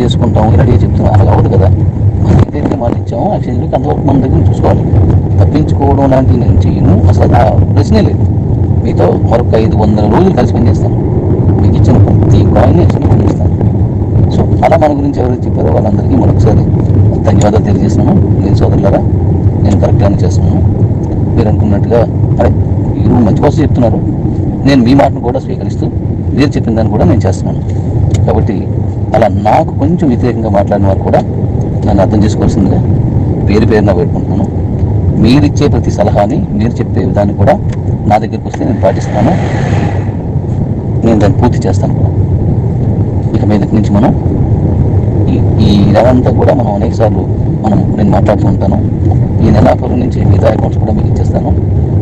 చేసుకుంటాం ఇలాగే చెప్తున్నాం, అలా అవ్వదు కదా. మనం ఏదైతే మాట ఇచ్చామో ఎక్స్చేంజ్కి అంతవరకు మన దగ్గర చూసుకోవాలి. తప్పించుకోవడం లాంటివి నేను చేయను, అసలు ఆ ప్రశ్నే లేదు. మీతో మరొక 500 రోజులు కలిసి పనిచేస్తాను, మీకు ఇచ్చిన ప్రతి కాయిన్ ఎక్స్చేంజ్ పనిచేస్తాను. సో అలా మన గురించి ఎవరైతే చెప్పారో వాళ్ళందరికీ మరొకసారి ధన్యవాదాలు తెలియజేస్తున్నాను. నేను సోదరులారా, నేను కరెక్ట్గానే చేస్తున్నాను. మీరు అనుకున్నట్టుగా అరే మీరు మంచి కోసం చెప్తున్నారు, నేను మీ మాటను కూడా స్వీకరిస్తూ మీరు చెప్పిన దాన్ని కూడా నేను చేస్తున్నాను. కాబట్టి అలా నాకు కొంచెం వ్యతిరేకంగా మాట్లాడిన వారు కూడా నన్ను అర్థం చేసుకోవాల్సిందిగా పేరున పెట్టుకుంటున్నాను. మీరు ఇచ్చే ప్రతి సలహాని, మీరు చెప్పే విధాన్ని కూడా నా దగ్గరికి వస్తే నేను పాటిస్తాను, నేను దాన్ని పూర్తి చేస్తాను కూడా. ఇక మీదటి నుంచి మనం ఈ నెలంతా కూడా మనం అనేకసార్లు నేను మాట్లాడుతూ ఉంటాను. ఈ నెలాఖరు నుంచి మిగతా అకౌంట్స్ కూడా మీకు ఇచ్చేస్తాను.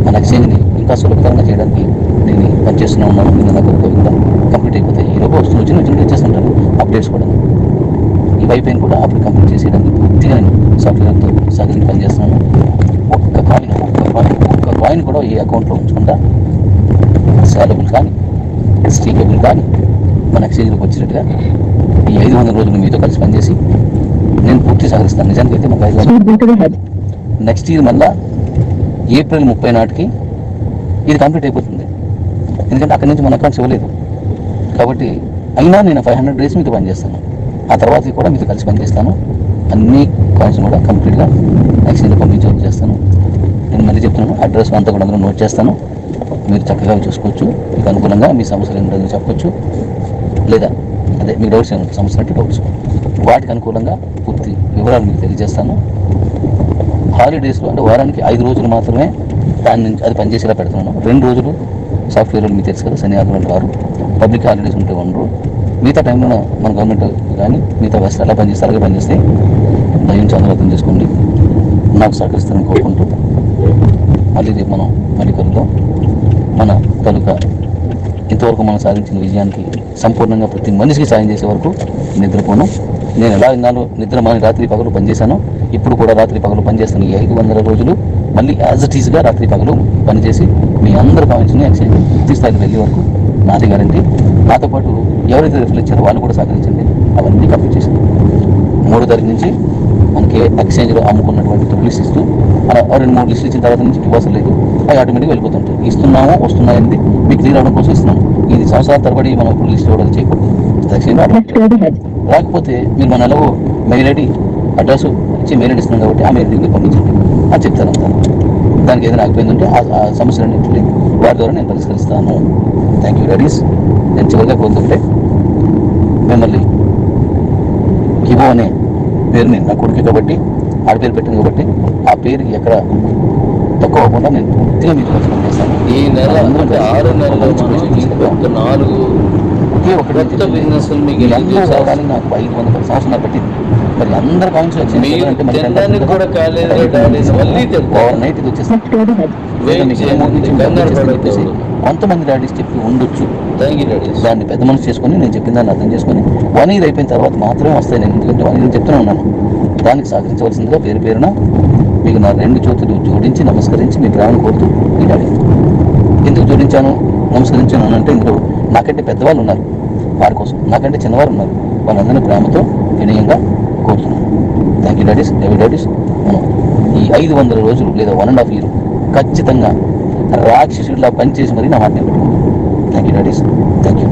మన ఎక్స్చేంజ్ని ఇంకా సులభతరంగా చేయడానికి నేను పనిచేస్తూనే ఉన్నాను. ఈ నెలాఖరు కూడా కంప్లీట్ అయిపోతాయి. ఈరోజు వచ్చినట్టు ఇచ్చేస్తుంటారు అప్డేట్స్ కూడా. ఈ వైపైన కూడా అప్పుడు కంప్లీట్ చేసేయడానికి పూర్తిగా నేను సాఫ్ట్వేర్తో సహకరించి పనిచేస్తున్నాను. ఒక్క కాయిన్ కూడా ఈ అకౌంట్లో ఉంచకుండా సేలబుల్ కానీ స్టీకబుల్ కానీ మన ఎక్స్చేంజ్లోకి వచ్చినట్టుగా ఈ 500 రోజులు మీతో కలిసి పనిచేసి నేను పూర్తి సహకరిస్తాను. నిజానికి అయితే మాకు 500 నెక్స్ట్ ఇయర్ మళ్ళా ఏప్రిల్ 30 నాటికి ఇది కంప్లీట్ అయిపోతుంది. ఎందుకంటే అక్కడి నుంచి మన అకౌంట్స్ ఇవ్వలేదు కాబట్టి. అయినా నేను 500 డేస్ మీతో పనిచేస్తాను. ఆ తర్వాత కూడా మీతో కలిసి పనిచేస్తాను. అన్ని కాయిన్స్ కూడా కంప్లీట్గా ఎక్స్చేంజ్లో పంపించి చేస్తాను. నేను మళ్ళీ చెప్తున్నాను, అడ్రస్ అంతా కూడా అందరూ నోట్ చేస్తాను. మీరు చక్కగా చూసుకోవచ్చు. మీకు అనుకూలంగా మీ సమస్యలు ఏంటో చెప్పవచ్చు, లేదా అదే మీకు డౌట్స్ ఏమైనా సమస్యలు అంటే డౌట్స్ వాటికి అనుకూలంగా పూర్తి వివరాలు మీకు తెలియజేస్తాను. హాలిడేస్లో అంటే వారానికి 5 రోజులు మాత్రమే దాని నుంచి అది పనిచేసేలా పెడుతున్నాను. 2 రోజులు సాఫ్ట్వేర్లు మీకు తెలుసు కదా, శని ఆదివారాలు వారు పబ్లిక్ హాలిడేస్ ఉంటే 1 రోజు. మిగతా టైంలో మన గవర్నమెంట్ కానీ మిగతా వ్యవస్థ ఎలా పనిచేస్తే అలాగే పనిచేస్తే దయించి అందరూ అర్థం చేసుకోండి. నాకు సహకరిస్తానని కోరుకుంటూ మళ్ళీ రేపు మనం మళ్ళీ కలుద్దాం. మన తాలూకా ఇంతవరకు మనం సాధించిన విజయానికి సంపూర్ణంగా ప్రతి మనిషికి సాయం చేసే వరకు నిద్రపోను. నేను ఎలా విన్నాను నిద్ర మాని రాత్రి పగలు పనిచేశాను, ఇప్పుడు కూడా రాత్రి పగలు పనిచేస్తాను. ఈ 500 రోజులు మళ్ళీ యాజ్ ఇట్ ఈస్గా రాత్రి పగలు పనిచేసి మీ అందరి కామెంట్స్ని ఎక్స్చేంజ్ పూర్తి స్థాయికి వెళ్ళే వరకు నాది గ్యారంటీ. నాతో పాటు ఎవరైతే రిఫర్ ఇచ్చారో వాళ్ళు కూడా సహకరించండి. అవన్నీ కంప్లీట్ చేసింది 3వ తారీఖు నుంచి మనకి ఎక్స్చేంజ్లో అమ్ముకున్నటువంటి ట్రిపుల్స్ ఇస్తూ అలా 2-3 లిస్టులు ఇచ్చిన తర్వాత నుంచి ఇవ్వాల్సిన లేదు, అవి ఆటోమేటిక్గా వెళ్ళిపోతుంటాయి. ఇస్తున్నామో వస్తున్నాయండి మీకు క్లియర్ అవడం కోసం ఇస్తున్నాను. ఇది సంవత్సరాల తరబడి మనం ఇప్పుడు లిస్ట్ ఇవ్వడం చేయకూడదు. ఎక్స్చేంజ్ రాకపోతే మీరు మన ఎలాగో మెయిల్ ఐడి అడ్రస్ ఇచ్చి మెయిల్ ఐడి ఇస్తున్నాం కాబట్టి ఆ మెయిల్ ఐడికి పంపించండి, అది చెప్తాను అంతా. దానికి ఏదైనా ఆగిపోయిందంటే ఆ సమస్యలన్నింటినీ వారి ద్వారా నేను పరిష్కరిస్తాను. Thank you ladies. నేను చివరిగా కోరుతుంటే మిమ్మల్ని కిబో అనే పేరుని నా కొడుకు కాబట్టి ఆడపేరు పెట్టింది కాబట్టి ఆ పేరు ఎక్కడ తక్కువ అవ్వకుండా నేను పూర్తిగా మీకు ఖచ్చితంగా చేస్తాను. ఈ నెల 6 నెలల్లో ఒకే ఒక బిజినెస్ మీకు రావడానికి నాకు 500 సంవత్సరాలు పట్టింది. మరి అందరు కాయిన్స్ వచ్చింది ఓవర్ నైట్ ఇది వచ్చేసి కొంతమంది డాడీస్ చెప్పి ఉండొచ్చు, దాన్ని పెద్ద మనసు చేసుకొని నేను చెప్పిన దాన్ని అర్థం చేసుకొని 1 year అయిపోయిన తర్వాత మాత్రమే వస్తాయి. నేను ఎందుకంటే 1 year చెప్తూనే ఉన్నాను. దానికి సహకరించవలసిందిగా పేరున మీకు నా 2 చేతులు జోడించి నమస్కరించి మీ ప్రేమను కోరుతూ ఈ డాడీ. ఎందుకు జోడించాను నమస్కరించాను అంటే ఇందులో నాకంటే పెద్దవాళ్ళు ఉన్నారు, వారి కోసం నాకంటే చిన్నవారు ఉన్నారు, వాళ్ళందరినీ ప్రేమతో వినయంగా కోరుతున్నాను. Thank you daddy's. ఎవరి డాడీస్ మనం ఈ 500 రోజులు లేదా 1.5 year ఖచ్చితంగా రాక్షసుడిలా పనిచేసి మరీ నా మాట నిలబెట్టుకున్నాను. Thank you daddies. Thank you.